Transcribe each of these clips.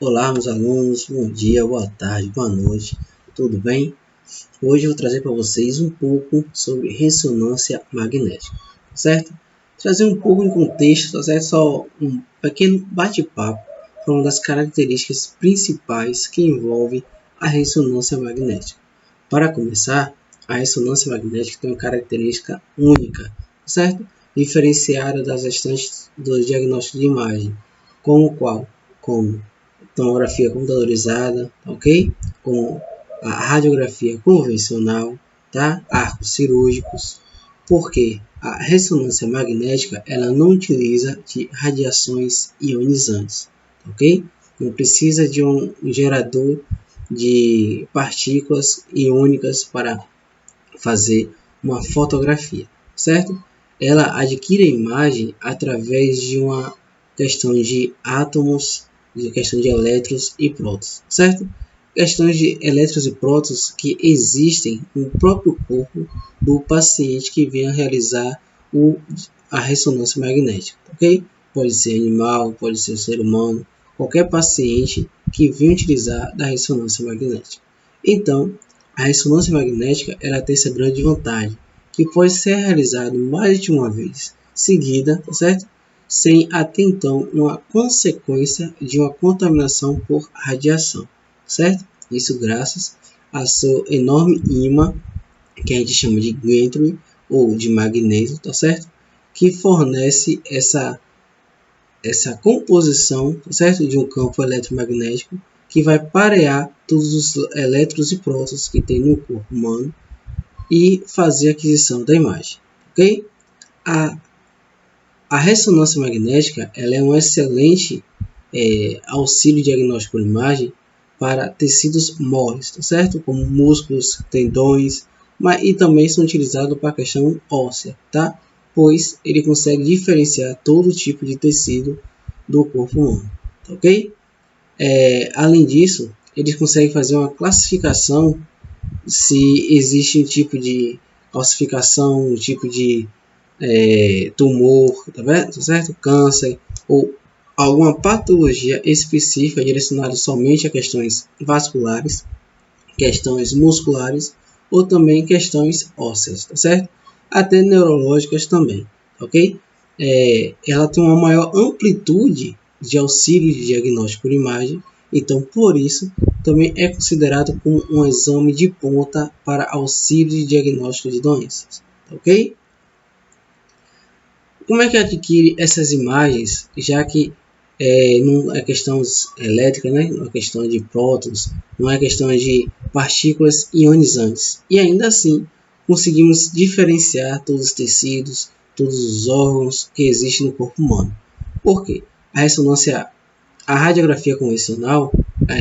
Olá, meus alunos, bom dia, boa tarde, boa noite, tudo bem? Hoje eu vou trazer para vocês um pouco sobre ressonância magnética, certo? Trazer um pouco de contexto, tá certo? Só um pequeno bate-papo para uma das características principais que envolve a ressonância magnética. Para começar, a ressonância magnética tem uma característica única, certo? Diferenciada das restantes dos diagnósticos de imagem, como qual? Como tomografia computadorizada, ok? Com a radiografia convencional, tá? Arcos cirúrgicos. Porque a ressonância magnética ela não utiliza de radiações ionizantes, ok? Não precisa de um gerador de partículas iônicas para fazer uma fotografia, certo? Ela adquire a imagem através de uma questão de átomos, de questão de elétrons e prótons, certo? Questões de elétrons e prótons que existem no próprio corpo do paciente que venha realizar a ressonância magnética, ok? Pode ser animal, pode ser ser humano, qualquer paciente que venha utilizar da ressonância magnética. Então, a ressonância magnética ela tem essa grande vantagem, que pode ser realizado mais de uma vez seguida, certo? Sem até então uma consequência de uma contaminação por radiação, certo? Isso graças a seu enorme ímã, que a gente chama de gantry ou de magneto, tá certo? Que fornece essa composição, certo? De um campo eletromagnético que vai parear todos os elétrons e prótons que tem no corpo humano e fazer a aquisição da imagem, ok? A ressonância magnética ela é um excelente auxílio diagnóstico por imagem para tecidos moles, tá certo? Como músculos, tendões, e também são utilizados para a questão óssea, tá? Pois ele consegue diferenciar todo tipo de tecido do corpo humano, ok? Além disso, eles conseguem fazer uma classificação se existe um tipo de calcificação, um tipo de tumor, tá certo? Câncer ou alguma patologia específica direcionada somente a questões vasculares, questões musculares ou também questões ósseas, tá certo? Até neurológicas também, ok? Ela tem uma maior amplitude de auxílio de diagnóstico por imagem, então por isso também é considerado como um exame de ponta para auxílio de diagnóstico de doenças, ok? Como é que adquire essas imagens, já que não é questão elétrica, né? Não é questão de prótons, não é questão de partículas ionizantes. E ainda assim, conseguimos diferenciar todos os tecidos, todos os órgãos que existem no corpo humano. Por quê? A radiografia convencional,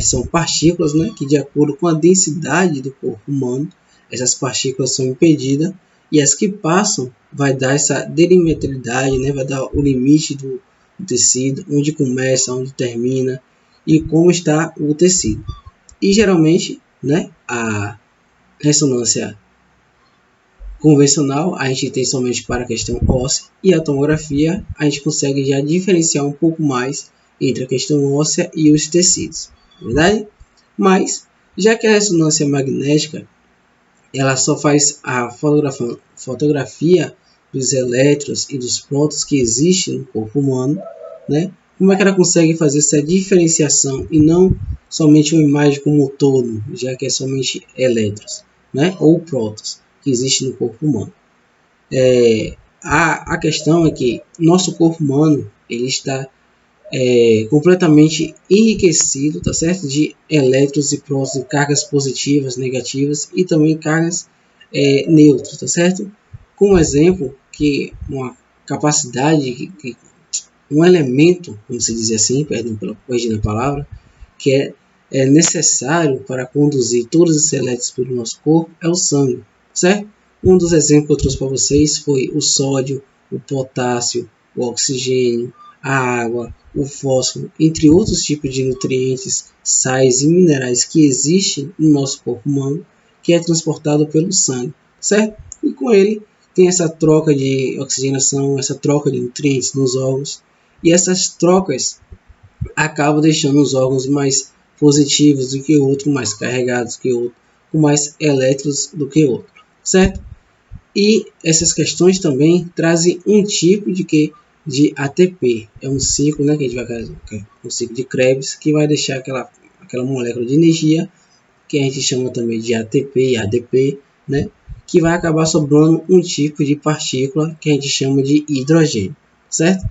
são partículas, né, que de acordo com a densidade do corpo humano, essas partículas são impedidas e as que passam vai dar essa delimetridade, né, vai dar o limite do tecido, onde começa, onde termina e como está o tecido. E geralmente, né, a ressonância convencional a gente tem somente para a questão óssea e a tomografia a gente consegue já diferenciar um pouco mais entre a questão óssea e os tecidos, verdade? Mas já que a ressonância magnética ela só faz a fotografia dos elétrons e dos prótons que existem no corpo humano, né? Como é que ela consegue fazer essa diferenciação e não somente uma imagem como um todo, já que é somente elétrons, né? Ou prótons que existem no corpo humano? A questão é que nosso corpo humano ele está completamente enriquecido, tá certo? De elétrons e prótons, de cargas positivas, negativas e também cargas neutras, tá certo? Como exemplo, que uma capacidade, um elemento, vamos dizer assim, perdão pela corrigir a palavra, que é necessário para conduzir todos os elétrons pelo nosso corpo é o sangue, certo? Um dos exemplos que eu trouxe para vocês foi o sódio, o potássio, o oxigênio, a água, o fósforo, entre outros tipos de nutrientes, sais e minerais que existem no nosso corpo humano, que é transportado pelo sangue, certo? E com ele tem essa troca de oxigenação, essa troca de nutrientes nos órgãos, e essas trocas acaba deixando os órgãos mais positivos do que o outro, mais carregados do que o outro, com mais elétrons do que o outro, certo? E essas questões também trazem um tipo de ATP, é um ciclo, né, que a gente vai fazer, um ciclo de Krebs, que vai deixar aquela molécula de energia, que a gente chama também de ATP e ADP, né, que vai acabar sobrando um tipo de partícula que a gente chama de hidrogênio, certo?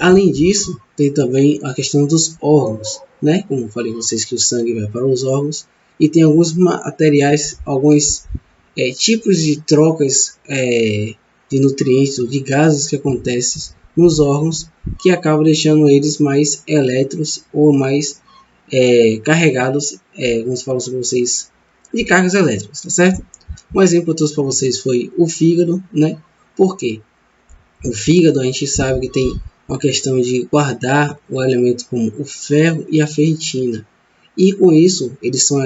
Além disso, tem também a questão dos órgãos, né? Como eu falei com vocês que o sangue vai para os órgãos, e tem alguns materiais, alguns tipos de trocas de nutrientes ou de gases que acontecem nos órgãos, que acabam deixando eles mais elétrons ou mais carregados, vamos falar para vocês, de cargas elétricas, tá certo? Um exemplo que eu trouxe para vocês foi o fígado, né? Por quê? O fígado, a gente sabe que tem uma questão de guardar o elemento como o ferro e a ferritina. E com isso, eles são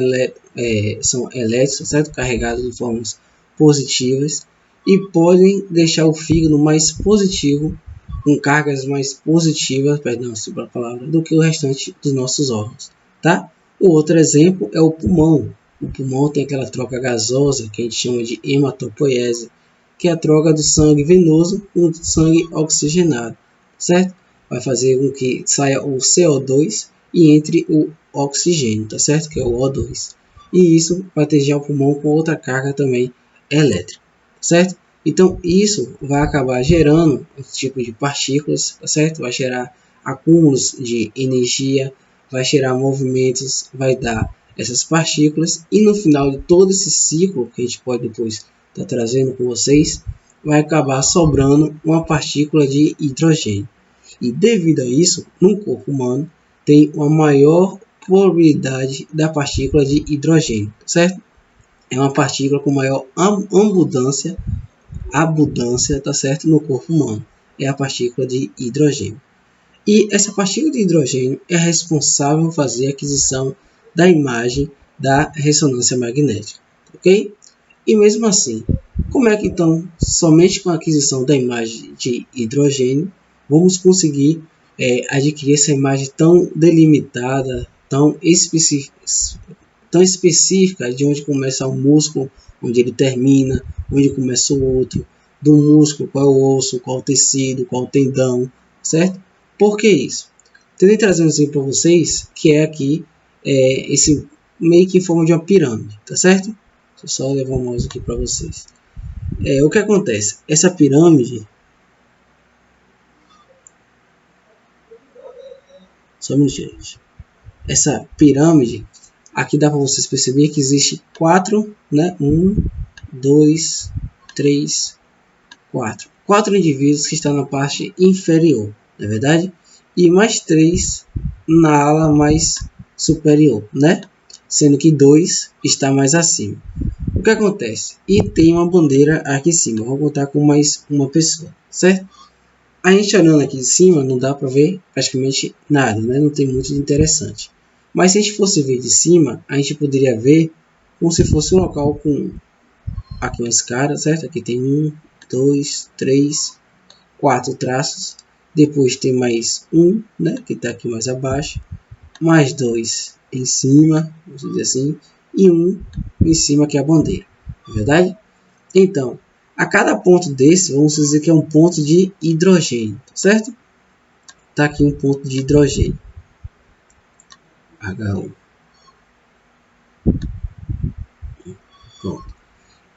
elétricos, certo? Carregados de formas positivas e podem deixar o fígado mais positivo, com cargas mais positivas, perdão, a palavra, do que o restante dos nossos órgãos, tá? O outro exemplo é o pulmão. O pulmão tem aquela troca gasosa que a gente chama de hematopoiese, que é a troca do sangue venoso com o sangue oxigenado, certo? Vai fazer com que saia o CO2 e entre o oxigênio, tá certo? Que é o O2. E isso vai atingir o pulmão com outra carga também elétrica, certo? Então isso vai acabar gerando um tipo de partículas, tá certo? Vai gerar acúmulos de energia, vai gerar movimentos, vai dar essas partículas e no final de todo esse ciclo que a gente pode depois estar trazendo com vocês, vai acabar sobrando uma partícula de hidrogênio. E devido a isso, no corpo humano, tem uma maior probabilidade da partícula de hidrogênio, certo? É uma partícula com maior abundância, tá certo? No corpo humano. É a partícula de hidrogênio. E essa partícula de hidrogênio é responsável por fazer a aquisição da imagem da ressonância magnética, ok? E mesmo assim, como é que então, somente com a aquisição da imagem de hidrogênio, vamos conseguir adquirir essa imagem tão delimitada, tão específica de onde começa o músculo, onde ele termina, onde começa o outro, do músculo, qual é o osso, qual é o tecido, qual é o tendão, certo? Por que isso? Tentei trazer um exemplo para vocês, que é aqui, esse meio que em forma de uma pirâmide, tá certo? Deixa eu só levar o mouse aqui para vocês. O que acontece? Essa pirâmide, só um minutinho, gente. Essa pirâmide, aqui dá para vocês perceber que existe 4, né? 1, 2, 3, 4. 4 indivíduos que estão na parte inferior, não é verdade? E mais 3 na ala mais superior, né? Sendo que 2 está mais acima. O que acontece? E tem uma bandeira aqui em cima. Vou contar com mais uma pessoa, certo? A gente olhando aqui em cima não dá para ver praticamente nada, né? Não tem muito de interessante. Mas se a gente fosse ver de cima, a gente poderia ver como se fosse um local com aqui uma escada, certo? Aqui tem 1, 2, 3, 4 traços. Depois tem mais um, né? Que está aqui mais abaixo. Mais 2 em cima, vamos dizer assim. E um em cima que é a bandeira, não é verdade? Então, a cada ponto desse, vamos dizer que é um ponto de hidrogênio, certo? Está aqui um ponto de hidrogênio, H1. Pronto.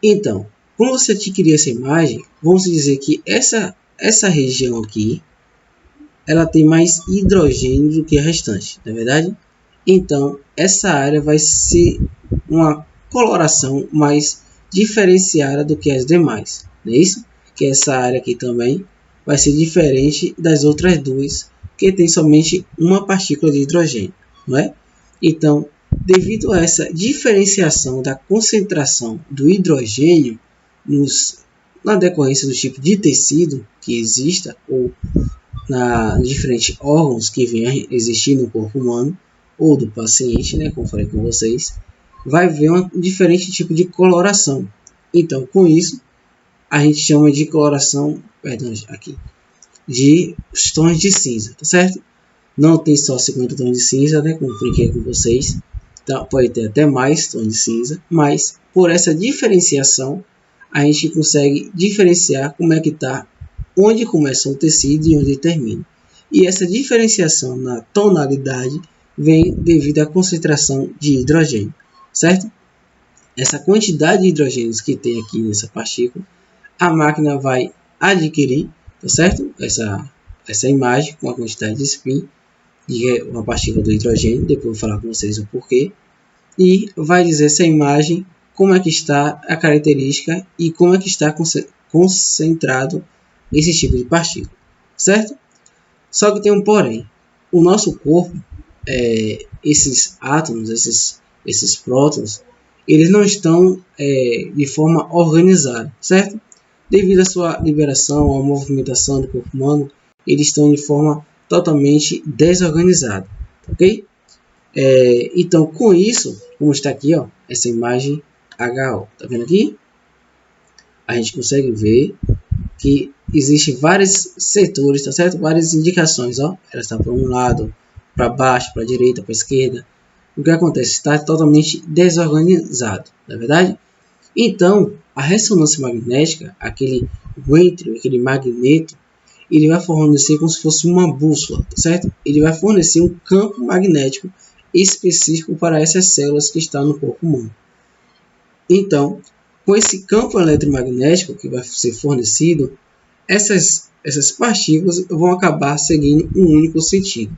Então, quando você adquirir essa imagem, vamos dizer que essa região aqui, ela tem mais hidrogênio do que a restante, não é verdade? Então, essa área vai ser uma coloração mais diferenciada do que as demais, não é isso? Que essa área aqui também vai ser diferente das outras duas, que tem somente uma partícula de hidrogênio, não é? Então, devido a essa diferenciação da concentração do hidrogênio na decorrência do tipo de tecido que exista ou nos diferentes órgãos que venham a existir no corpo humano ou do paciente, né, como falei com vocês, vai haver um diferente tipo de coloração. Então, com isso, a gente chama de coloração, perdão, aqui, de tons de cinza, tá certo? não tem só 50 tons de cinza, né, como brinquei com vocês, então, pode ter até mais tons de cinza, mas por essa diferenciação a gente consegue diferenciar como é que está, onde começa o tecido e onde termina. E essa diferenciação na tonalidade vem devido à concentração de hidrogênio, certo? Essa quantidade de hidrogênios que tem aqui nessa partícula, a máquina vai adquirir, tá certo? Essa imagem com a quantidade de spin, de uma partícula do hidrogênio, depois eu vou falar com vocês o porquê, e vai dizer essa imagem como é que está a característica e como é que está concentrado esse tipo de partícula, certo? Só que tem um porém, o nosso corpo, esses átomos, esses prótons, eles não estão de forma organizada, certo? Devido à sua liberação, à movimentação do corpo humano, eles estão de forma totalmente desorganizada, ok? Então, com isso, como está aqui, ó, essa imagem HO, tá vendo aqui? A gente consegue ver que existe vários setores, tá certo? Várias indicações, ó. Ela está para um lado, para baixo, para a direita, para a esquerda. O que acontece? Está totalmente desorganizado, não é verdade? Então, a ressonância magnética, aquele ventrio, aquele magneto, ele vai fornecer como se fosse uma bússola, tá certo? Ele vai fornecer um campo magnético específico para essas células que estão no corpo humano. Então, com esse campo eletromagnético que vai ser fornecido, essas partículas vão acabar seguindo um único sentido.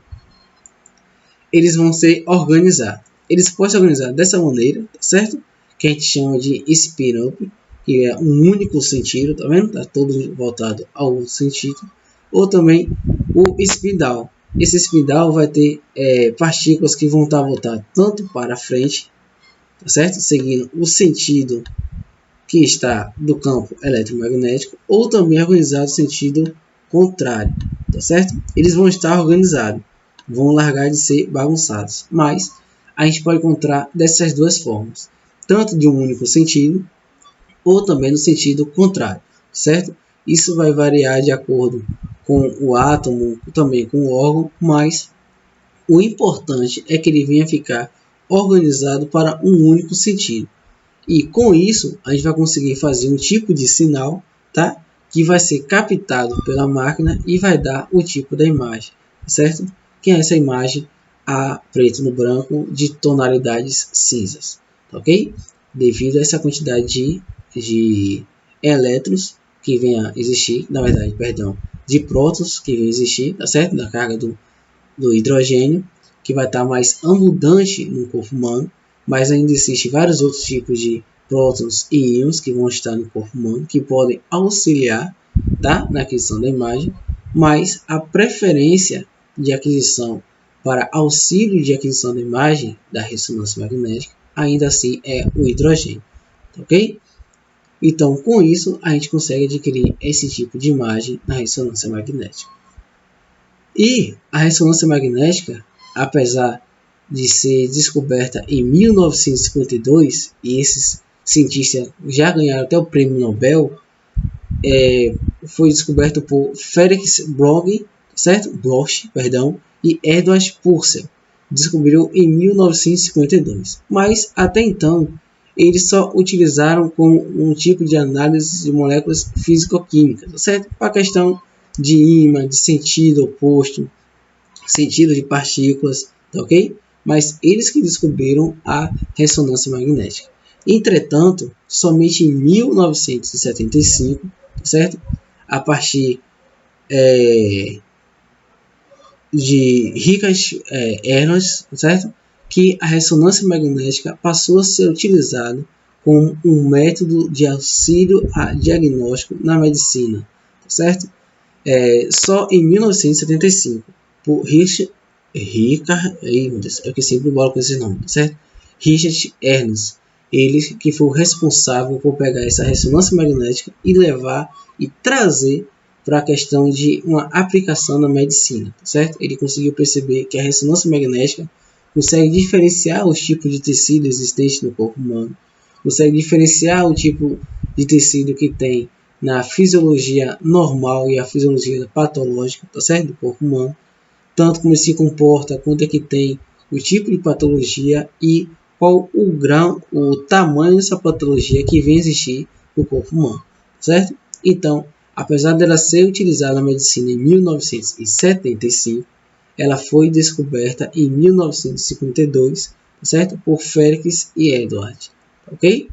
Eles vão ser organizados. Eles podem ser organizados dessa maneira, tá certo? Que a gente chama de spin-up, que é um único sentido, tá vendo? Está todo voltado ao outro sentido. Ou também o spin-down. Esse spin-down vai ter partículas que vão estar voltadas tanto para frente, tá certo? Seguindo o sentido que está do campo eletromagnético, ou também organizado no sentido contrário, tá certo? Eles vão estar organizados, vão largar de ser bagunçados, mas a gente pode encontrar dessas duas formas, tanto de um único sentido, ou também no sentido contrário, certo? Isso vai variar de acordo com o átomo, também com o órgão, mas o importante é que ele venha ficar organizado para um único sentido. E com isso, a gente vai conseguir fazer um tipo de sinal, tá? Que vai ser captado pela máquina e vai dar o tipo da imagem, certo? Que é essa imagem a preto no branco de tonalidades cinzas, ok? Devido a essa quantidade de elétrons que vem a existir, na verdade, perdão, de prótons que vem a existir, tá certo? Da carga do hidrogênio, que vai estar mais abundante no corpo humano, mas ainda existem vários outros tipos de prótons e íons que vão estar no corpo humano, que podem auxiliar, tá, na aquisição da imagem, mas a preferência de aquisição para auxílio de aquisição da imagem da ressonância magnética, ainda assim é o hidrogênio, ok? Então, com isso, a gente consegue adquirir esse tipo de imagem na ressonância magnética. E a ressonância magnética, apesar de ser descoberta em 1952, e esses cientistas já ganharam até o prêmio Nobel, foi descoberto por Felix Bloch, certo? Bloch, perdão, e Edward Purcell. Descobriu em 1952, mas até então eles só utilizaram como um tipo de análise de moléculas físico-químicas, certo? Para a questão de ímã, de sentido oposto, sentido de partículas, tá ok? Mas eles que descobriram a ressonância magnética. Entretanto, somente em 1975, certo? A partir de Richard Ernst, certo? Que a ressonância magnética passou a ser utilizada como um método de auxílio a diagnóstico na medicina, certo? Só em 1975, por Richard, eu que sempre bolo com esse nome, certo? Richard Ernst, ele que foi o responsável por pegar essa ressonância magnética e levar e trazer para a questão de uma aplicação na medicina, certo? Ele conseguiu perceber que a ressonância magnética consegue diferenciar os tipos de tecido existentes no corpo humano, consegue diferenciar o tipo de tecido que tem na fisiologia normal e a fisiologia patológica, tá certo? Do corpo humano, tanto como se comporta, quanto é que tem, o tipo de patologia e qual o grau, o tamanho dessa patologia que vem existir no corpo humano, certo? Então, apesar dela ser utilizada na medicina em 1975, ela foi descoberta em 1952, certo? Por Felix e Edward, ok?